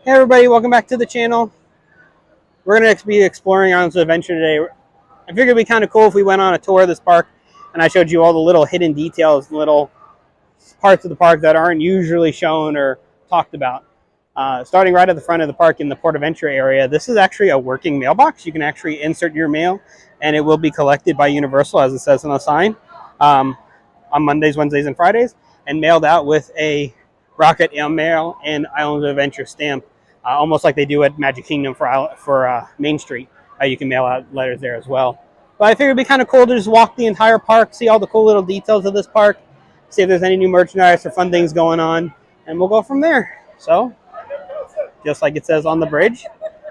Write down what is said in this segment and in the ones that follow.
Hey everybody, welcome back to the channel. We're going to be exploring Islands of Adventure today. I figured it'd be kind of cool if we went on a tour of this park and I showed you all the little hidden details, little parts of the park that aren't usually shown or talked about. Starting right at the front of the park in the Port of Entry area, this is actually a working mailbox. You can actually insert your mail and it will be collected by Universal, as it says on the sign, on Mondays, Wednesdays, and Fridays, and mailed out with a Rocket Mail and Islands of Adventure stamp, almost like they do at Magic Kingdom for Main Street. You can mail out letters there as well. But I figured it'd be kind of cool to just walk the entire park, see all the cool little details of this park, see if there's any new merchandise or fun things going on, and we'll go from there. So, just like it says on the bridge,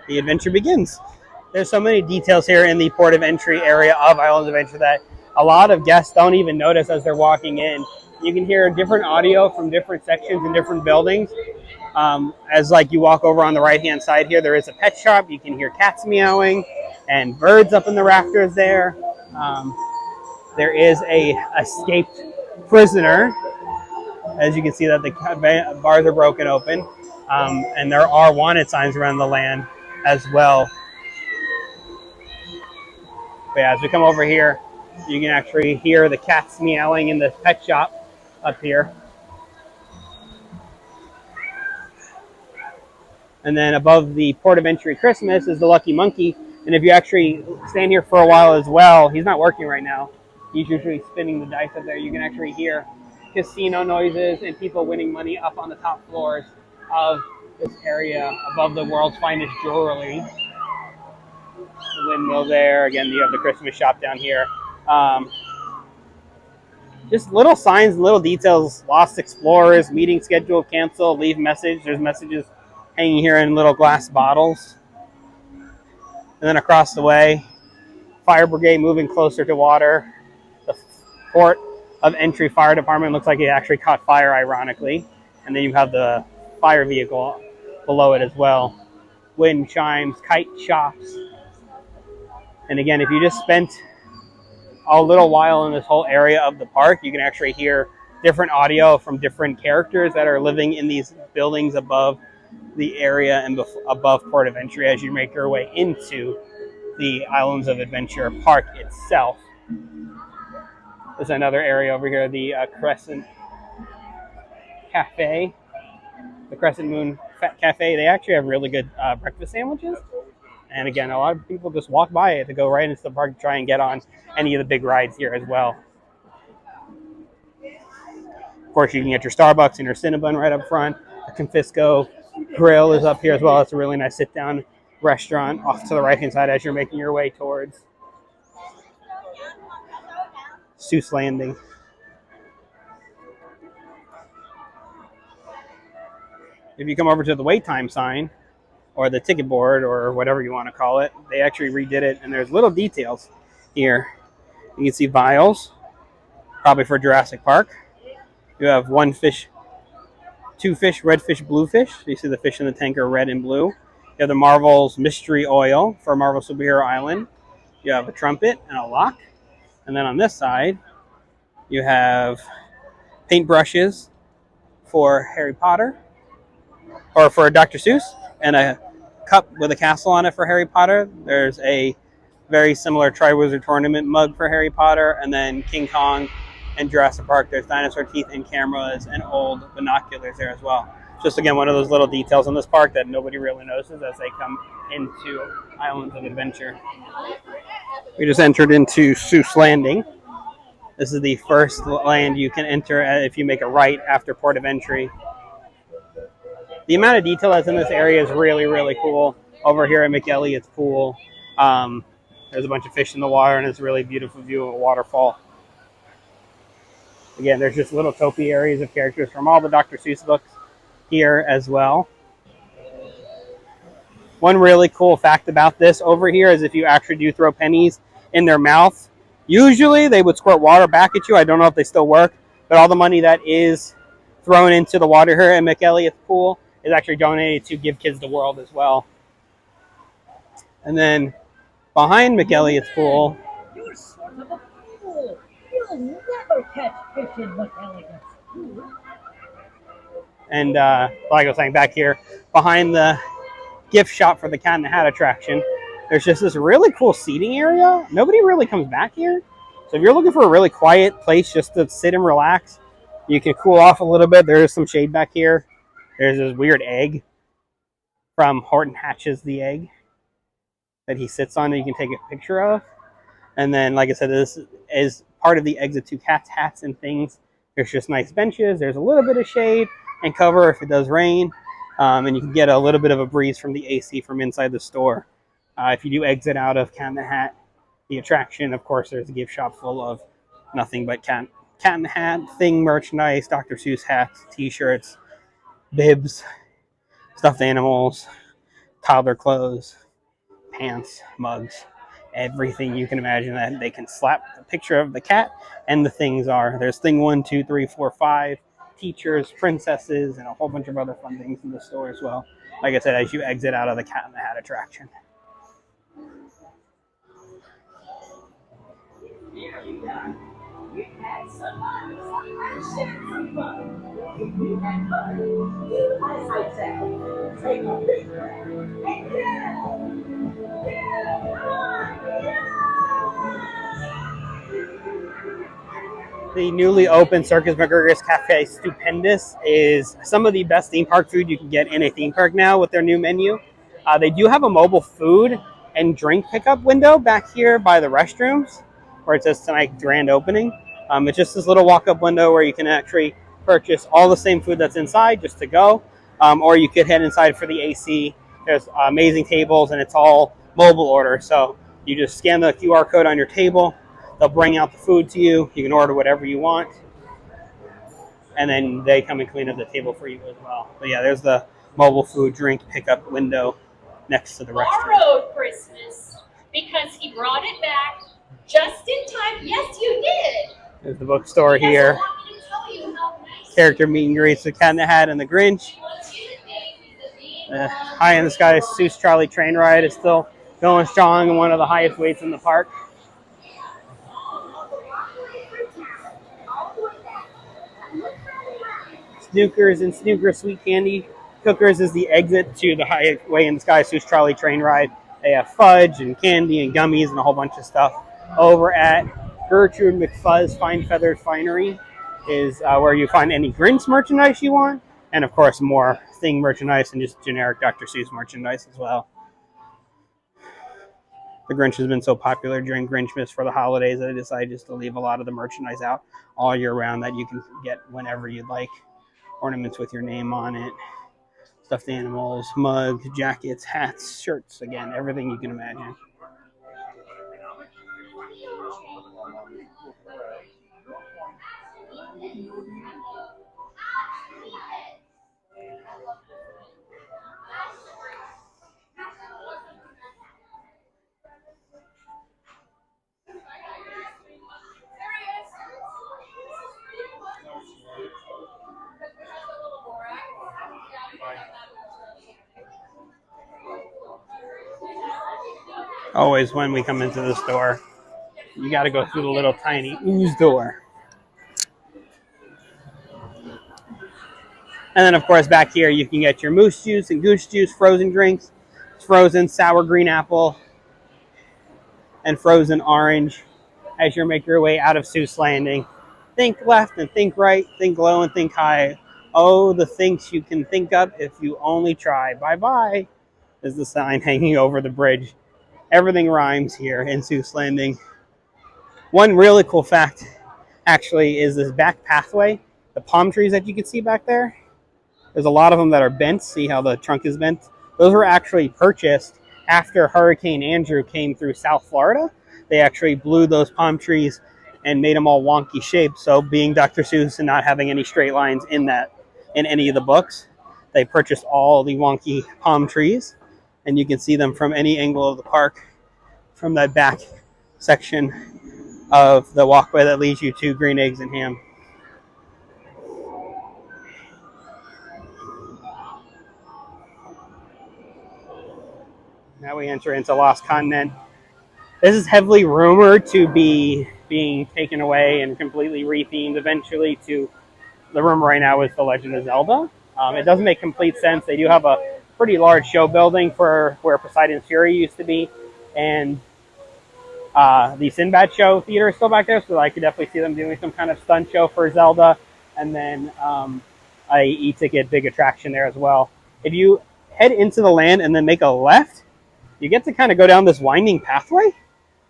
the adventure begins. There's so many details here in the Port of Entry area of Islands of Adventure that a lot of guests don't even notice as they're walking in. You can hear different audio from different sections and different buildings. As like you walk over on the right hand side here, there is a pet shop. You can hear cats meowing and birds up in the rafters there. There is a escaped prisoner. As you can see that the bars are broken open. And there are wanted signs around the land as well. But yeah, as we come over here, you can actually hear the cats meowing in the pet shop up here. And then above the Port of Entry Christmas is the Lucky Monkey. And if you actually stand here for a while as well, he's not working right now. He's usually spinning the dice up there. You can actually hear casino noises and people winning money up on the top floors of this area above the world's finest jewelry. The windmill there. Again, you have the Christmas shop down here. Just little signs, little details. Lost explorers, meeting schedule, cancel, leave message. There's messages hanging here in little glass bottles. And then across the way, fire brigade moving closer to water. The Port of Entry Fire Department looks like it actually caught fire, ironically. And then you have the fire vehicle below it as well. Wind chimes, kite shops. And again, if you just spent a little while in this whole area of the park, you can actually hear different audio from different characters that are living in these buildings above the area and above Port of Entry as you make your way into the Islands of Adventure park itself. There's another area over here, the Crescent Cafe, the Crescent Moon Cafe. They actually have really good breakfast sandwiches. And again, a lot of people just walk by it to go right into the park to try and get on any of the big rides here as well. Of course, you can get your Starbucks and your Cinnabon right up front. The Confisco Grill is up here as well. It's a really nice sit-down restaurant off to the right-hand side as you're making your way towards Seuss Landing. If you come over to the wait time sign, or the ticket board, or whatever you want to call it, they actually redid it, and there's little details here. You can see vials, probably for Jurassic Park. You have one fish, two fish, red fish, blue fish. You see the fish in the tank are red and blue. You have the Marvel's Mystery Oil for Marvel Superhero Island. You have a trumpet and a lock. And then on this side, you have paintbrushes for Harry Potter, or for Dr. Seuss, and a cup with a castle on it for Harry Potter. There's a very similar Triwizard Tournament mug for Harry Potter, and then King Kong and Jurassic Park. There's dinosaur teeth and cameras and old binoculars there as well. Just again, one of those little details in this park that nobody really notices as they come into Islands of Adventure. We just entered into Seuss Landing. This is the first land you can enter if you make a right after Port of Entry. The amount of detail that's in this area is really, really cool. Over here at McElligot's Pool, there's a bunch of fish in the water, and it's a really beautiful view of a waterfall. Again, there's just little topiaries of characters from all the Dr. Seuss books here as well. One really cool fact about this over here is if you actually do throw pennies in their mouth, usually they would squirt water back at you. I don't know if they still work, but all the money that is thrown into the water here at McElligot's Pool is actually donated to Give Kids the World as well. And then behind McElligot's Pool, You're sort of a fool. You'll never catch fish in McElligot's Pool. And like I was saying, back here behind the gift shop for the Cat in the Hat attraction, there's just this really cool seating area. Nobody really comes back here. So if you're looking for a really quiet place just to sit and relax, you can cool off a little bit. There's some shade back here. There's this weird egg from Horton Hatches the egg that he sits on that you can take a picture of. And then, like I said, this is part of the Exit to Cats hats and things. There's just nice benches. There's a little bit of shade and cover if it does rain. And you can get a little bit of a breeze from the AC from inside the store. If you do exit out of Cat in the Hat, the attraction, of course, there's a gift shop full of nothing but Cat in the Hat, thing merchandise, Dr. Seuss hats, t-shirts, bibs, stuffed animals, toddler clothes, pants, mugs, everything you can imagine that they can slap a picture of the cat and the things are. There's thing 1, 2, 3, 4, 5, teachers, princesses, and a whole bunch of other fun things in the store as well. Like I said, as you exit out of the Cat in the Hat attraction. The newly opened Circus McGregor's Cafe Stupendous is some of the best theme park food you can get in a theme park now with their new menu. They do have a mobile food and drink pickup window back here by the restrooms where it says tonight grand opening. It's just this little walk-up window where you can actually purchase all the same food that's inside just to go, or you could head inside for the AC. There's amazing tables and it's all mobile order, so you just scan the QR code on your table. They'll bring out the food to you. You can order whatever you want. And then they come and clean up the table for you as well. But yeah, there's the mobile food drink pickup window next to the restaurant. Borrowed Christmas because he brought it back just in time. Yes, you did. There's the bookstore here. Character meet and greets with Cat in the Hat and the Grinch. High in the Sky Seuss Trolley train ride is still going strong and one of the highest weights in the park. Snookers and Snooker Sweet Candy Cookers is the exit to the Highway in the Sky Seuss Trolley train ride. They have fudge and candy and gummies and a whole bunch of stuff. Over at Gertrude McFuzz Fine Feathers Finery is where you find any Grinch merchandise you want. And of course, more Thing merchandise and just generic Dr. Seuss merchandise as well. The Grinch has been so popular during Grinchmas for the holidays that I decided just to leave a lot of the merchandise out all year round that you can get whenever you'd like. Ornaments with your name on it, stuffed animals, mugs, jackets, hats, shirts, again, everything you can imagine. Always when we come into the store, you got to go through the little tiny ooze door. And then, of course, back here, you can get your moose juice and goose juice, frozen drinks, frozen sour green apple, and frozen orange as you make your way out of Seuss Landing. Think left and think right, think low and think high. Oh, the things you can think up if you only try. Bye-bye is the sign hanging over the bridge. Everything rhymes here in Seuss Landing. One really cool fact, actually, is this back pathway. The palm trees that you can see back there, there's a lot of them that are bent. See how the trunk is bent? Those were actually purchased after Hurricane Andrew came through South Florida. They actually blew those palm trees and made them all wonky shaped. So being Dr. Seuss and not having any straight lines in any of the books, they purchased all the wonky palm trees. And you can see them from any angle of the park from that back section of the walkway that leads you to Green Eggs and Ham. Now we enter into Lost Continent. This is heavily rumored to be being taken away and completely rethemed eventually to, the rumor right now is The Legend of Zelda. It doesn't make complete sense. They do have a pretty large show building for where Poseidon's Fury used to be, and the Sinbad show theater is still back there, so I could definitely see them doing some kind of stunt show for Zelda, and then a e-ticket big attraction there as well. If you head into the land and then make a left, you get to kind of go down this winding pathway.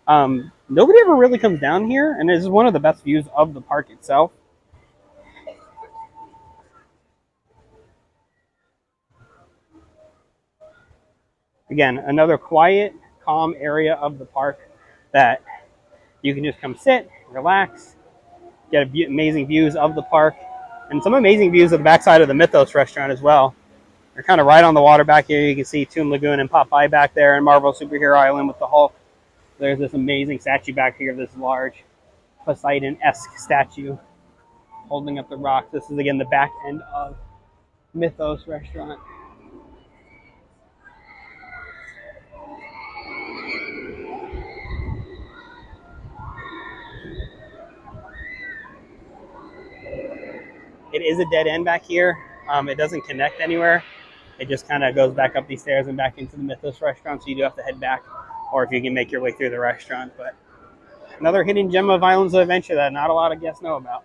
Nobody ever really comes down here, and this is one of the best views of the park itself. Again, another quiet, calm area of the park that you can just come sit, relax, get amazing views of the park, and some amazing views of the backside of the Mythos restaurant as well. They're kind of right on the water back here. You can see Toon Lagoon and Popeye back there, and Marvel Superhero Island with the Hulk. There's this amazing statue back here, this large Poseidon-esque statue holding up the rock. This is, again, the back end of Mythos restaurant. It is a dead end back here. It doesn't connect anywhere. It just kind of goes back up these stairs and back into the Mythos restaurant, so you do have to head back, or if you can make your way through the restaurant. But another hidden gem of Islands of Adventure that not a lot of guests know about.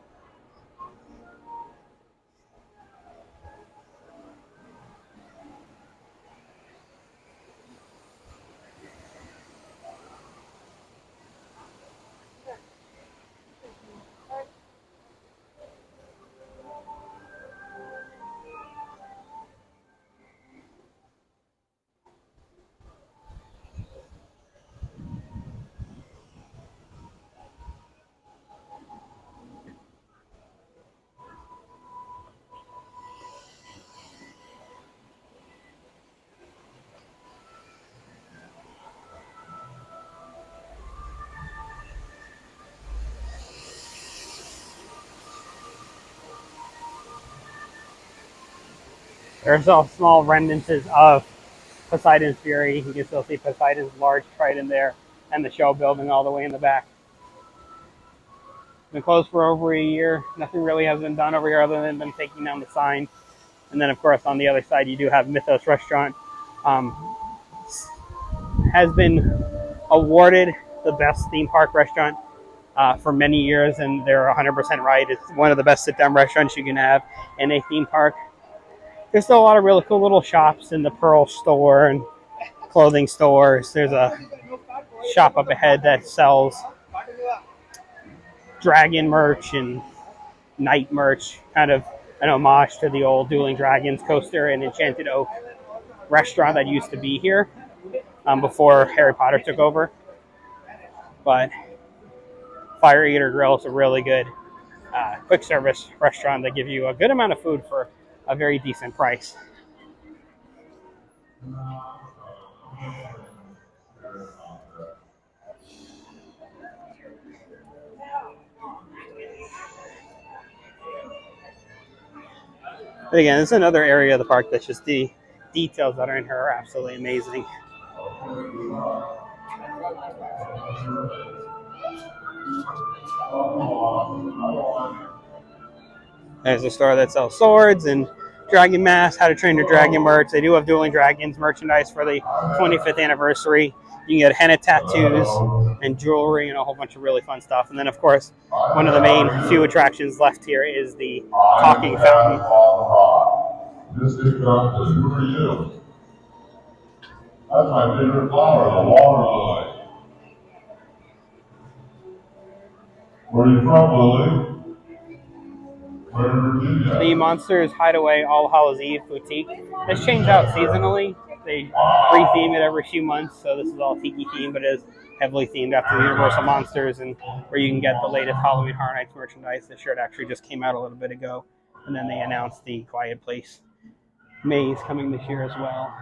There's all small remnants of Poseidon's Fury. You can still see Poseidon's large trident there and the show building all the way in the back. It's been closed for over a year. Nothing really has been done over here other than them taking down the sign. And then, of course, on the other side, you do have Mythos Restaurant. Has been awarded the best theme park restaurant for many years, and they're 100% right. It's one of the best sit-down restaurants you can have in a theme park. There's still a lot of really cool little shops in the Pearl store and clothing stores. There's a shop up ahead that sells dragon merch and knight merch, kind of an homage to the old Dueling Dragons coaster and Enchanted Oak restaurant that used to be here before Harry Potter took over. But Fire Eater Grill is a really good quick service restaurant that gives you a good amount of food for a very decent price. But again, it's another area of the park that's just the details that are in here are absolutely amazing. There's a store that sells swords and dragon masks, How to Train Your Dragon merch. They do have Dueling Dragons merchandise for the 25th anniversary. You can get henna tattoos and jewelry and a whole bunch of really fun stuff. And then, of course, one of the main few attractions left here is the talking fountain. Mystic Fountain, who are you? That's my favorite flower, the water lily. Where are you from, Lily? Where in Virginia? The Monsters Hideaway All Hallows Eve boutique has changed out seasonally. They re-theme it every few months, so this is all tiki themed, but it is heavily themed after the Universal Monsters, and where you can get the latest Halloween Horror Nights merchandise. The shirt actually just came out a little bit ago, and then they announced the Quiet Place maze coming this year as well.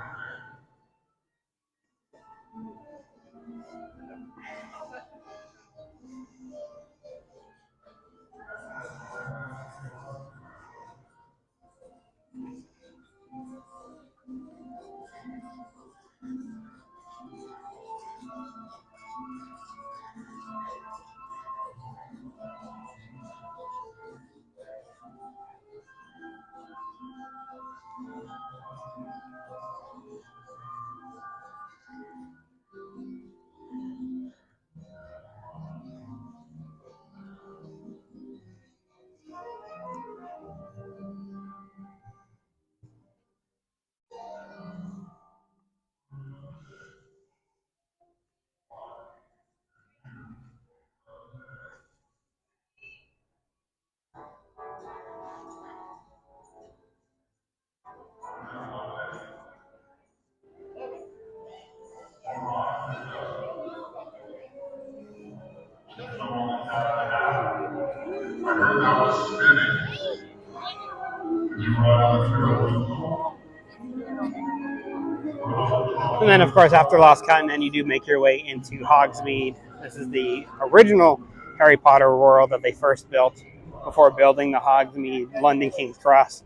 And then, of course, after Lost Continent, you do make your way into Hogsmeade. This is the original Harry Potter world that they first built before building the Hogsmeade London King's Cross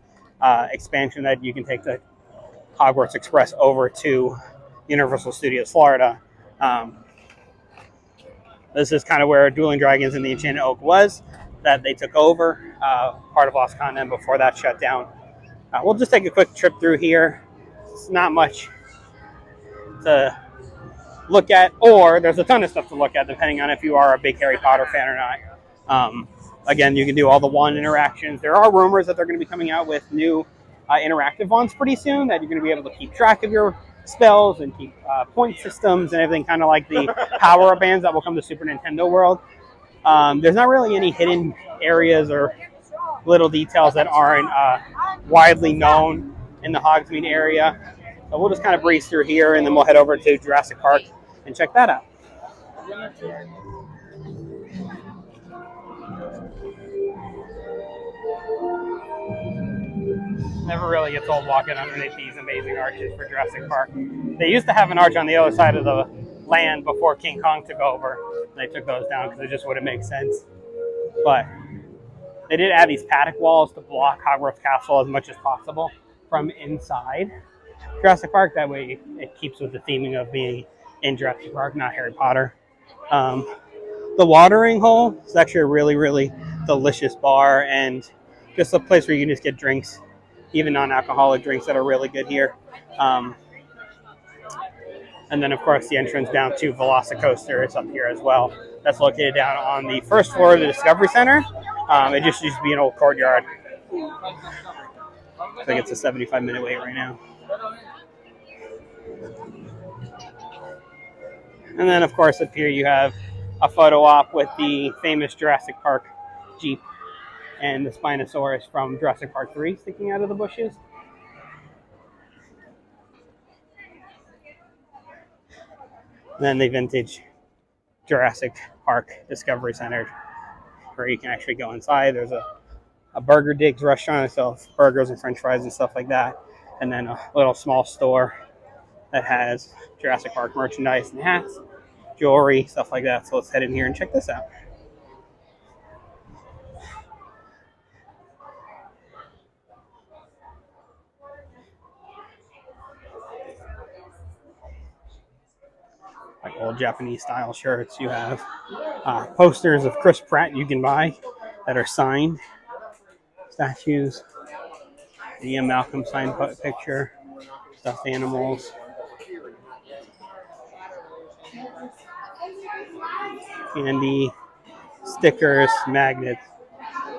expansion that you can take the Hogwarts Express over to Universal Studios Florida. This is kind of where Dueling Dragons and the Enchanted Oak was, that they took over, part of Lost Continent before that shut down. We'll just take a quick trip through here. It's not much to look at, or there's a ton of stuff to look at depending on if you are a big Harry Potter fan or not. Again, you can do all the wand interactions. There are rumors that they're going to be coming out with new interactive wands pretty soon, that you're going to be able to keep track of your spells and keep point systems and everything, kind of like the power-up bands that will come to Super Nintendo World. There's not really any hidden areas or little details that aren't widely known in the Hogsmeade area. So we'll just kind of breeze through here, and then we'll head over to Jurassic Park and check that out. Never really gets old walking underneath these amazing arches for Jurassic Park. They used to have an arch on the other side of the land before King Kong took over. They took those down because it just wouldn't make sense. But they did add these paddock walls to block Hogwarts Castle as much as possible from inside Jurassic Park. That way it keeps with the theming of being in Jurassic Park, not Harry Potter. The watering hole is actually a really, really delicious bar, and just a place where you can just get drinks, even non-alcoholic drinks that are really good here. And then, of course, the entrance down to Velocicoaster is up here as well. That's located down on the first floor of the Discovery Center. It just used to be an old courtyard. I think it's a 75-minute wait right now. And then, of course, up here you have a photo op with the famous Jurassic Park Jeep and the Spinosaurus from Jurassic Park 3 sticking out of the bushes. And then the vintage Jurassic Park Discovery Center, where you can actually go inside. There's a Burger Digs restaurant that sells burgers and french fries and stuff like that. And then a little small store that has Jurassic Park merchandise and hats, jewelry, stuff like that. So let's head in here and check this out. Like old Japanese style shirts. You have posters of Chris Pratt you can buy that are signed. Statues. The Ian Malcolm signed picture. Stuffed animals. Candy. Stickers. Magnets.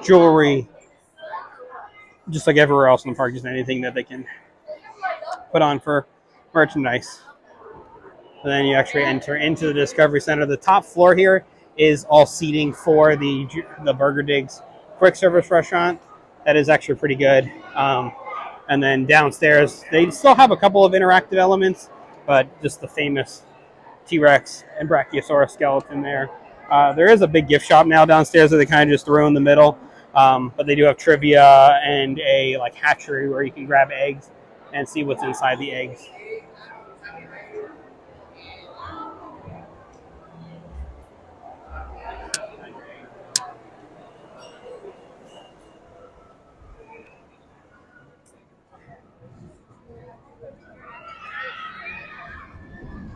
Jewelry. Just like everywhere else in the park, just anything that they can put on for merchandise. And then you actually enter into the Discovery Center. The top floor here is all seating for the Burger Digs quick service restaurant. That is actually pretty good. And then downstairs, they still have a couple of interactive elements, but just the famous T-Rex and Brachiosaurus skeleton there. There is a big gift shop now downstairs that they kind of just threw in the middle. But they do have trivia and a hatchery where you can grab eggs and see what's inside the eggs.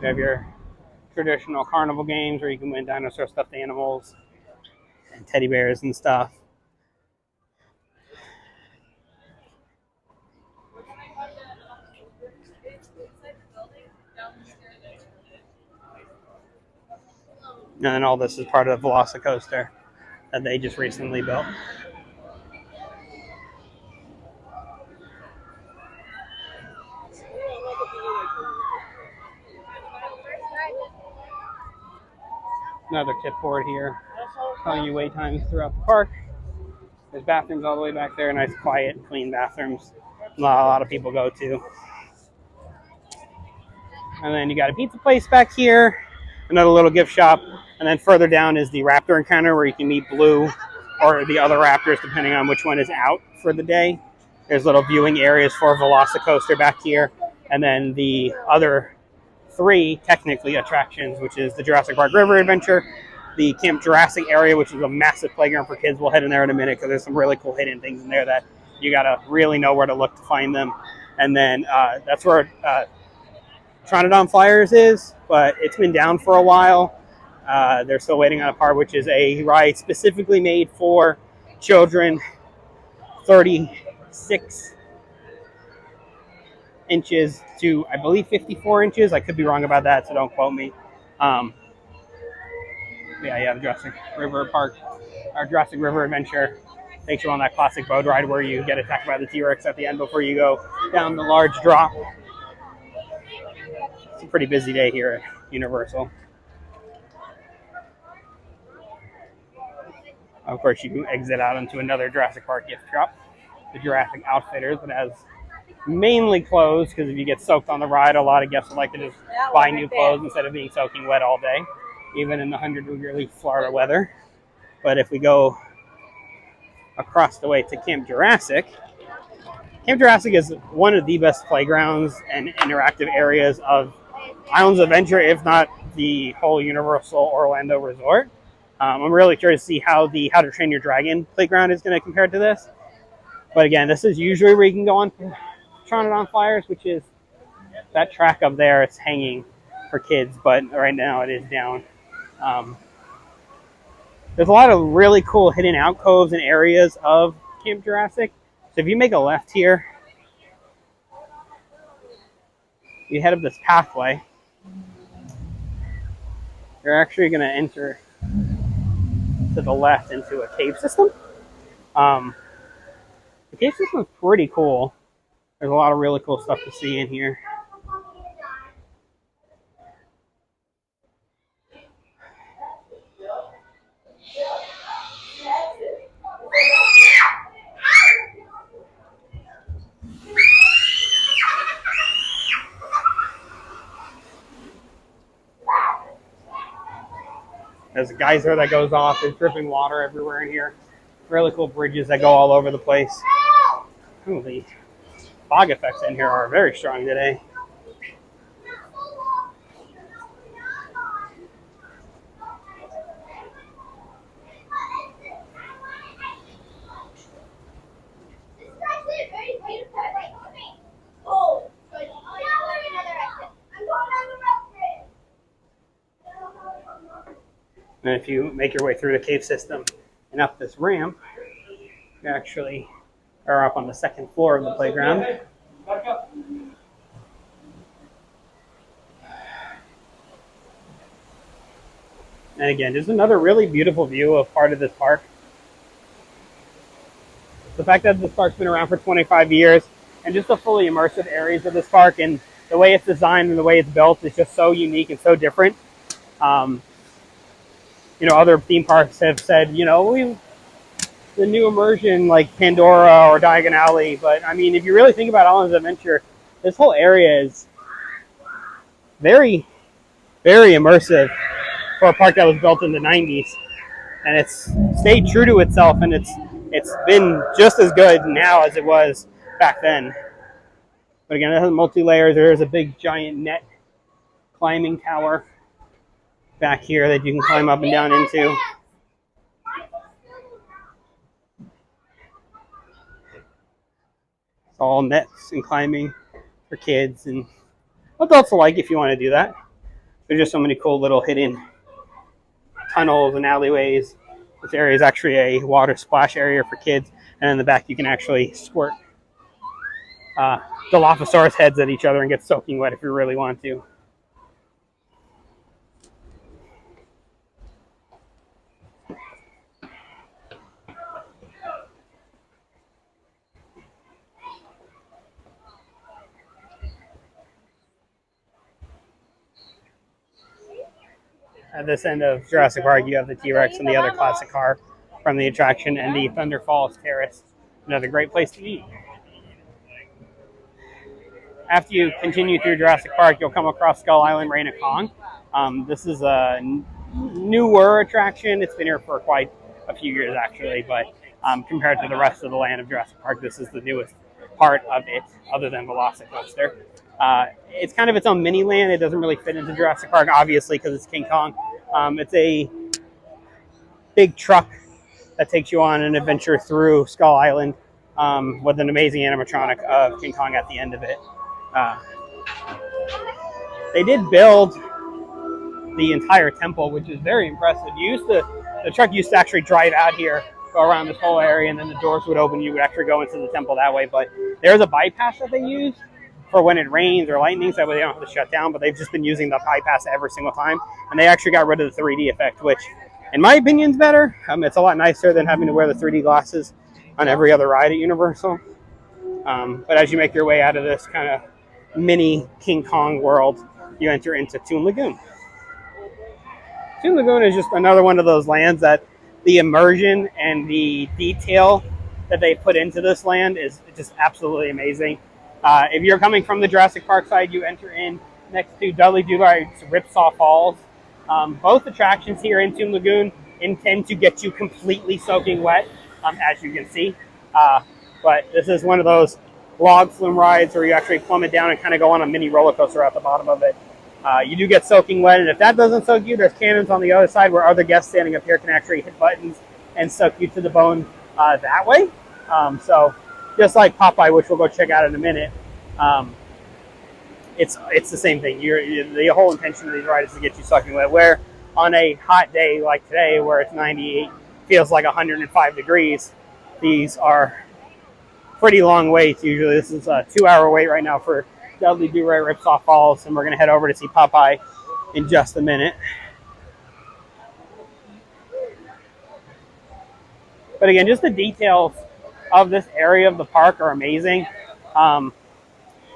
You have your traditional carnival games where you can win dinosaur stuffed animals and teddy bears and stuff. And then all this is part of the Velocicoaster that they just recently built. Another tip board here telling you wait times throughout the park. There's bathrooms all the way back there, nice, quiet, clean bathrooms. A lot of people go to. And then you got a pizza place back here, another little gift shop, and then further down is the Raptor Encounter where you can meet Blue or the other Raptors depending on which one is out for the day. There's little viewing areas for Velocicoaster back here. And then the other 3 technically attractions, which is the Jurassic Park River Adventure, the Camp Jurassic area, which is a massive playground for kids. We'll head in there in a minute because there's some really cool hidden things in there that you gotta really know where to look to find them. And then that's where Tronodon Flyers is, but it's been down for a while. They're still waiting on a part, which is a ride specifically made for children, 36 inches to, I believe, 54 inches. I could be wrong about that, so don't quote me. Yeah, the Jurassic River Park, or Jurassic River Adventure takes you on that classic boat ride where you get attacked by the T-Rex at the end before you go down the large drop. It's a pretty busy day here at Universal. Of course, you can exit out into another Jurassic Park gift shop, the Jurassic Outfitters, that has mainly clothes because if you get soaked on the ride, a lot of guests would like to just buy new clothes instead of being soaking wet all day, even in the 100-degree Florida weather. But if we go across the way to Camp Jurassic is one of the best playgrounds and interactive areas of Islands of Adventure, if not the whole Universal Orlando Resort. I'm really curious to see how the How to Train Your Dragon playground is going to compare to this. But again, this is usually where you can go on Tronodon Flyers, which is that track up there. It's hanging for kids, but right now it is down. There's a lot of really cool hidden alcoves and areas of Camp Jurassic. So if you make a left here, you head up this pathway. You're actually going to enter to the left into a cave system. The cave system is pretty cool. There's a lot of really cool stuff to see in here. There's a geyser that goes off. There's dripping water everywhere in here. Really cool bridges that go all over the place. Ooh, the fog effects in here are very strong today. And if you make your way through the cave system and up this ramp, you actually are up on the 2nd floor of the playground. Back up. And again, there's another really beautiful view of part of this park. The fact that this park's been around for 25 years and just the fully immersive areas of this park and the way it's designed and the way it's built is just so unique and so different. Other theme parks have said, the new immersion like Pandora or Diagon Alley. But I mean, if you really think about Islands of Adventure, this whole area is very, very immersive for a park that was built in the 90s. And it's stayed true to itself, and it's been just as good now as it was back then. But again, it has multi-layers. There's a big giant net climbing tower back here that you can climb up and down into. It's all nets and climbing for kids and adults alike if you want to do that. There's just so many cool little hidden tunnels and alleyways. This area is actually a water splash area for kids, and in the back you can actually squirt Dilophosaurus heads at each other and get soaking wet if you really want to. At this end of Jurassic Park, you have the T-Rex and the other classic car from the attraction, and the Thunder Falls Terrace, another great place to eat. After you continue through Jurassic Park, you'll come across Skull Island Reign of Kong. This is a newer attraction. It's been here for quite a few years, actually, but compared to the rest of the land of Jurassic Park, this is the newest part of it, other than Velocicoaster. It's kind of its own mini land. It doesn't really fit into Jurassic Park, obviously, because it's King Kong. It's a big truck that takes you on an adventure through Skull Island with an amazing animatronic of King Kong at the end of it. They did build the entire temple, which is very impressive. The truck used to actually drive out here, go around this whole area, and then the doors would open. You would actually go into the temple that way. But there's a bypass that they use for when it rains or lightning, so that way they don't have to shut down. But they've just been using the bypass every single time, and they actually got rid of the 3D effect, which, in my opinion, is better. It's a lot nicer than having to wear the 3D glasses on every other ride at Universal. But as you make your way out of this kind of mini King Kong world, you enter into Toon Lagoon. Toon Lagoon is just another one of those lands that the immersion and the detail that they put into this land is just absolutely amazing. If you're coming from the Jurassic Park side, you enter in next to Dudley Do-Right's Ripsaw Falls. Both attractions here in Toon Lagoon intend to get you completely soaking wet, as you can see. But this is one of those log flume rides where you actually plummet down and kind of go on a mini roller coaster at the bottom of it. You do get soaking wet, and if that doesn't soak you, there's cannons on the other side where other guests standing up here can actually hit buttons and soak you to the bone that way. So just like Popeye, which we'll go check out in a minute, it's the same thing. The whole intention of these rides is to get you soaking wet, where on a hot day like today where it's 98, feels like 105 degrees, these are pretty long waits usually. This is a 2-hour wait right now for Dudley Do-Right Ripsaw Falls, and we're going to head over to see Popeye in just a minute. But again, just the details of this area of the park are amazing.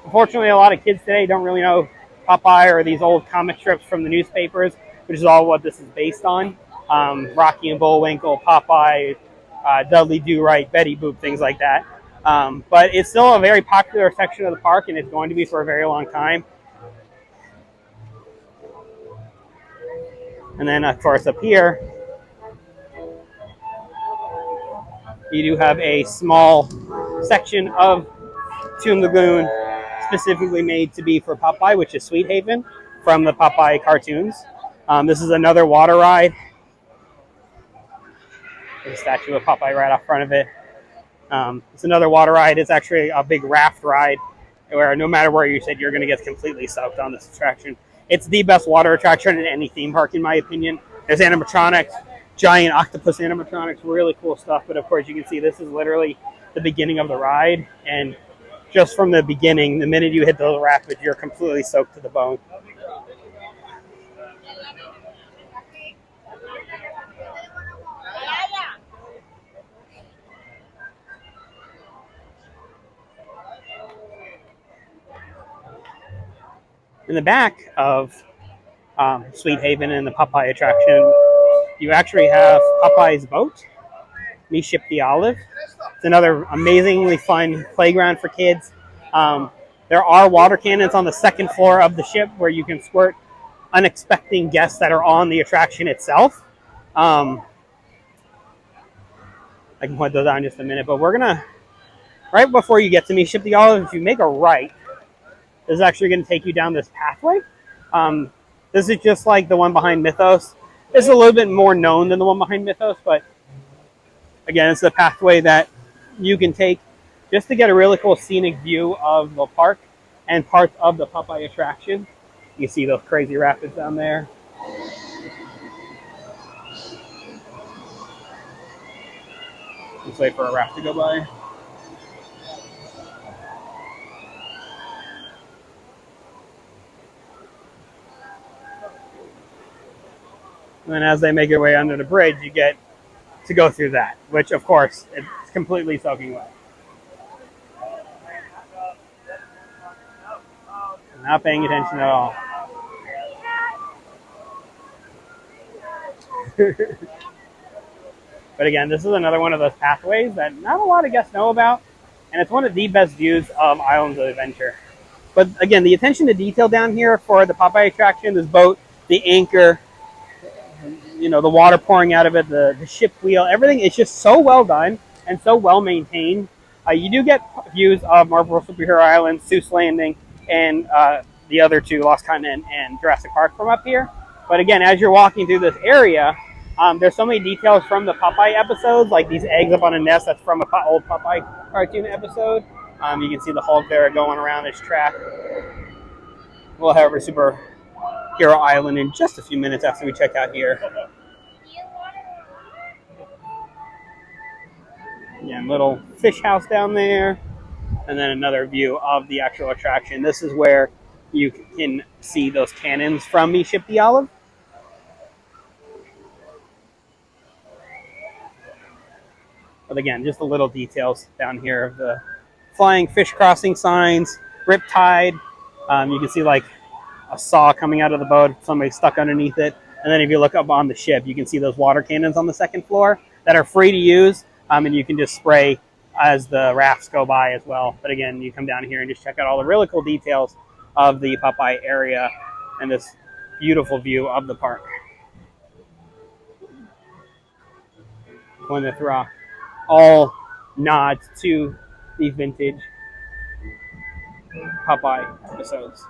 Unfortunately, a lot of kids today don't really know Popeye or these old comic strips from the newspapers, which is all what this is based on. Rocky and Bullwinkle, Popeye, Dudley Do-Right, Betty Boop, things like that. But it's still a very popular section of the park, and it's going to be for a very long time. And then, of course, up here, you do have a small section of Toon Lagoon specifically made to be for Popeye, which is Sweet Haven from the Popeye cartoons. This is another water ride. There's a statue of Popeye right off front of it. It's another water ride. It's actually a big raft ride where no matter where you sit, you're going to get completely soaked on this attraction. It's the best water attraction in any theme park, in my opinion. There's animatronics, giant octopus animatronics, really cool stuff. But of course, you can see this is literally the beginning of the ride. And just from the beginning, the minute you hit the rapids, you're completely soaked to the bone. In the back of Sweet Haven and the Popeye attraction, you actually have Popeye's boat, Me Ship the Olive. It's another amazingly fun playground for kids. There are water cannons on the second floor of the ship where you can squirt unexpected guests that are on the attraction itself. I can point those out in just a minute, but we're going to, right before you get to Me Ship the Olive, if you make a right, this is actually going to take you down this pathway. This is just like the one behind Mythos. It's a little bit more known than the one behind Mythos, but again, it's the pathway that you can take just to get a really cool scenic view of the park and parts of the Popeye attraction. You see those crazy rapids down there. Just wait for a raft to go by. And then as they make their way under the bridge, you get to go through that, which, of course, it's completely soaking wet. Not paying attention at all. But again, this is another one of those pathways that not a lot of guests know about, and it's one of the best views of Islands of Adventure. But again, the attention to detail down here for the Popeye attraction, this boat, the anchor, you know, the water pouring out of it, the ship wheel, everything is just so well done and so well maintained. You do get views of Marvel Superhero Island, Seuss Landing, and the other two, Lost Continent and Jurassic Park, from up here. But again, as you're walking through this area, there's so many details from the Popeye episodes, like these eggs up on a nest. That's from an old Popeye cartoon episode. You can see the Hulk there going around his track. We'll head over to Superhero Island in just a few minutes after we check out here. Yeah, little fish house down there. And then another view of the actual attraction. This is where you can see those cannons from Me Ship the Olive. But again, just the little details down here of the flying fish crossing signs, Riptide. You can see like a saw coming out of the boat, somebody stuck underneath it. And then if you look up on the ship, you can see those water cannons on the second floor that are free to use. And you can just spray as the rafts go by as well. But again, you come down here and just check out all the really cool details of the Popeye area and this beautiful view of the park. Plymouth Rock. All nods to the vintage Popeye episodes.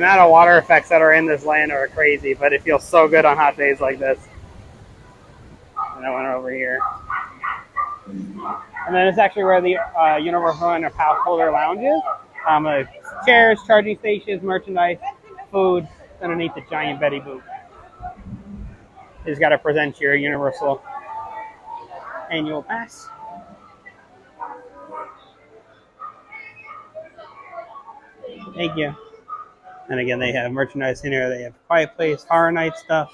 amount of water effects that are in this land are crazy, but it feels so good on hot days like this. And I went over here. And then it's actually where the Universal and Pass Holder Lounge is. Chairs, charging stations, merchandise, food, underneath the giant Betty Boop. You just got to present your Universal annual pass. Thank you. And again, they have merchandise in here. They have Quiet Place, Horror Night stuff,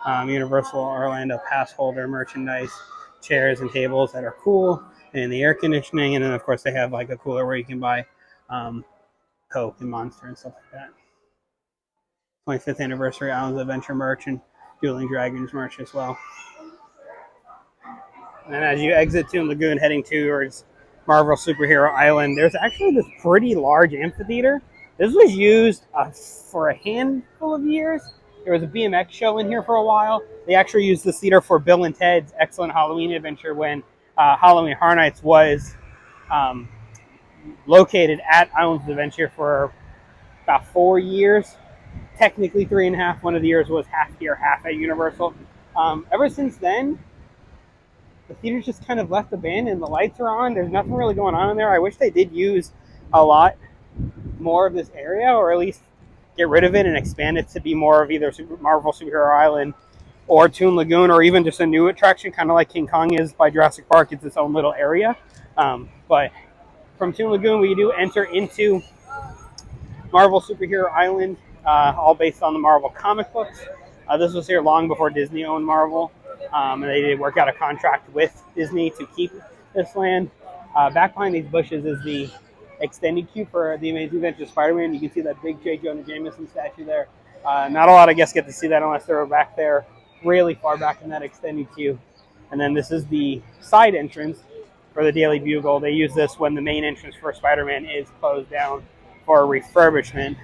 Universal Orlando Pass Holder merchandise, chairs and tables that are cool, and the air conditioning. And then, of course, they have like a cooler where you can buy Coke and Monster and stuff like that. 25th anniversary Islands Adventure merch and Dueling Dragons merch as well. And as you exit Toon Lagoon heading towards Marvel Superhero Island, there's actually this pretty large amphitheater. This was used for a handful of years. There was a BMX show in here for a while. They actually used this theater for Bill and Ted's Excellent Halloween Adventure when Halloween Horror Nights was located at Islands Adventure for about 4 years. Technically 3.5. One of the years was half here, half at Universal. Ever since then, the theater's just kind of left abandoned. The lights are on. There's nothing really going on in there. I wish they did use a lot more of this area, or at least get rid of it and expand it to be more of either Marvel Superhero Island or Toon Lagoon, or even just a new attraction, kind of like King Kong is by Jurassic Park. It's its own little area. But from Toon Lagoon, we do enter into Marvel Superhero Island, all based on the Marvel comic books. This was here long before Disney owned Marvel, and they did work out a contract with Disney to keep this land. Back behind these bushes is the extended queue for the Amazing Adventures of Spider-Man. You can see that big J. Jonah Jameson statue there. Not a lot of guests get to see that unless they're back there, really far back in that extended queue. And then this is the side entrance for the Daily Bugle. They use this when the main entrance for Spider-Man is closed down for refurbishment.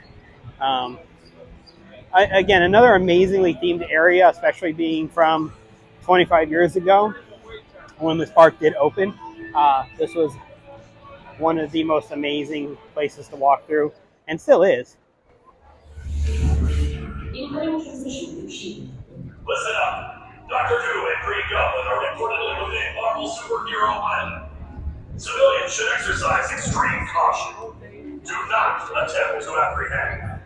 Again, another amazingly themed area, especially being from 25 years ago when this park did open. This was one of the most amazing places to walk through, and still is. Listen up. Dr. Doom and Green Goblin are reportedly within Marvel Superhero Island. Civilians should exercise extreme caution. Do not attempt to apprehend.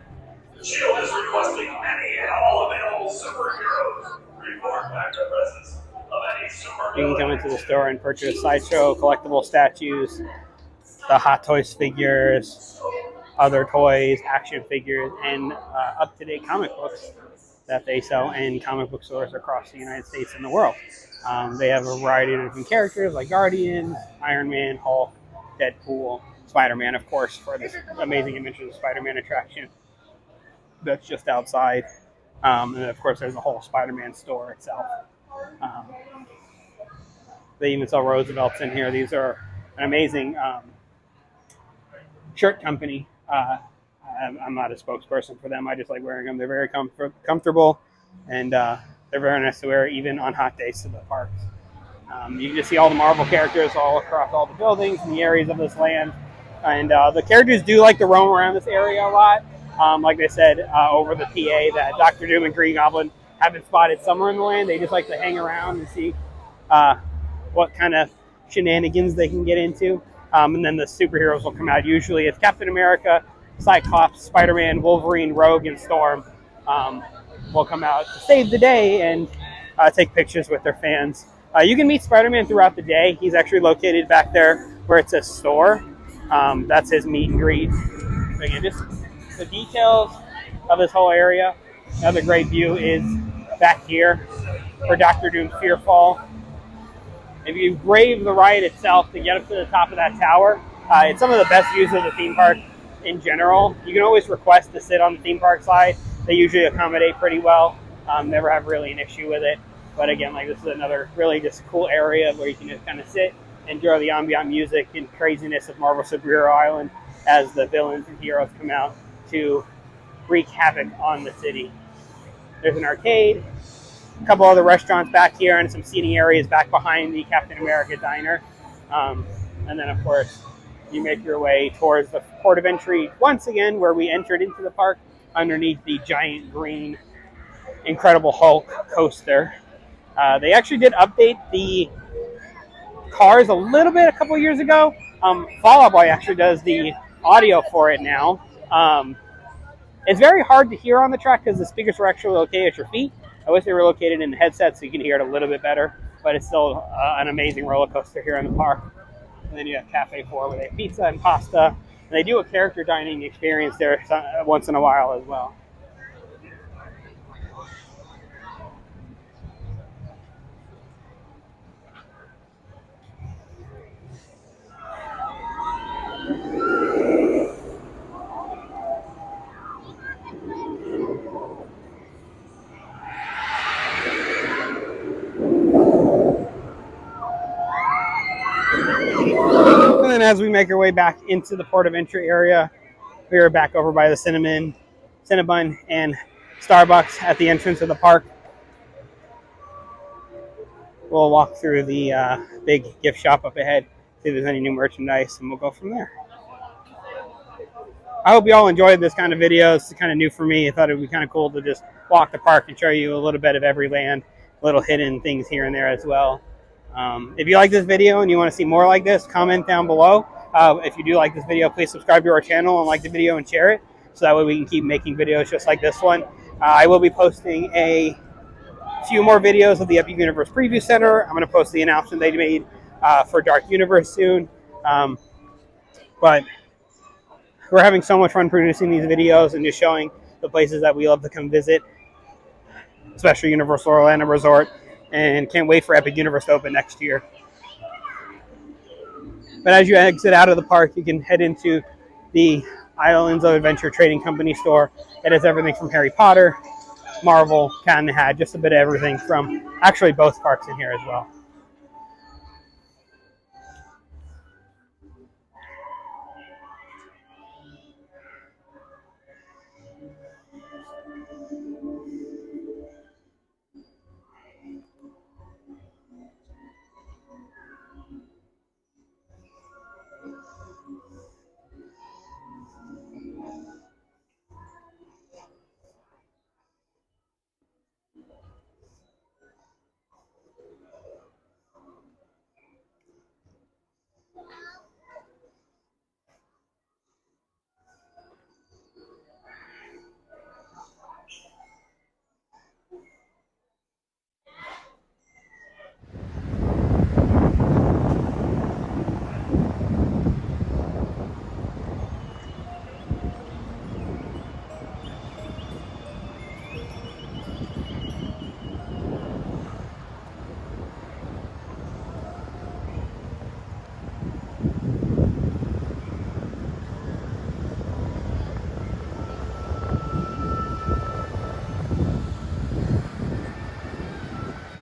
S.H.I.E.L.D. is requesting any and all available superheroes. Report back the presence of any superhero. You can come into the store and purchase Sideshow collectible statues, the Hot Toys figures, other toys, action figures, and up-to-date comic books that they sell in comic book stores across the United States and the world. They have a variety of different characters like Guardians, Iron Man, Hulk, Deadpool, Spider-Man, of course, for this Amazing Adventures of Spider-Man attraction that's just outside. And then, of course, there's the whole Spider-Man store itself. They even sell Roosevelts in here. These are an amazing shirt company. I'm not a spokesperson for them. I just like wearing them. They're very comfortable, and they're very nice to wear even on hot days to the parks. You can just see all the Marvel characters all across all the buildings and the areas of this land. And the characters do like to roam around this area a lot. Like they said over the PA that Dr. Doom and Green Goblin have been spotted somewhere in the land. They just like to hang around and see what kind of shenanigans they can get into. And then the superheroes will come out. Usually it's Captain America, Cyclops, Spider-Man, Wolverine, Rogue, and Storm will come out to save the day and take pictures with their fans. You can meet Spider-Man throughout the day. He's actually located back there where it says store. That's his meet and greet. So again, just the details of this whole area. Another great view is back here for Dr. Doom's Fearfall. If you brave the ride itself to get up to the top of that tower, it's some of the best views of the theme park in general. You can always request to sit on the theme park side. They usually accommodate pretty well. Never have really an issue with it. But again, like this is another really just cool area where you can just kind of sit, enjoy the ambient music and craziness of Marvel Superhero Island as the villains and heroes come out to wreak havoc on the city. There's an arcade, a couple other restaurants back here, and some seating areas back behind the Captain America diner. And then, of course, you make your way towards the port of entry once again, where we entered into the park underneath the giant green Incredible Hulk coaster. They actually did update the cars a little bit a couple years ago. Fall Out Boy actually does the audio for it now. It's very hard to hear on the track because the speakers were actually located at your feet. I wish they were located in the headset so you can hear it a little bit better, but it's still an amazing roller coaster here in the park. And then you have Cafe 4 where they have pizza and pasta. And they do a character dining experience there once in a while as well. And then as we make our way back into the port of entry area, we are back over by the Cinnabon and Starbucks at the entrance of the park. We'll walk through the big gift shop up ahead, see if there's any new merchandise, and we'll go from there. I hope you all enjoyed this kind of video. It's kind of new for me. I thought it would be kind of cool to just walk the park and show you a little bit of every land, little hidden things here and there as well. If you like this video and you want to see more like this, comment down below. If you do like this video, please subscribe to our channel and like the video and share it, so that way we can keep making videos just like this one. I will be posting a few more videos of the Epic Universe Preview Center. I'm going to post the announcement they made for Dark Universe soon. But we're having so much fun producing these videos and just showing the places that we love to come visit, especially Universal Orlando Resort, and can't wait for Epic Universe to open next year. But as you exit out of the park, you can head into the Islands of Adventure Trading Company store. It has everything from Harry Potter, Marvel, Cat in the Hat, just a bit of everything from actually both parks in here as well.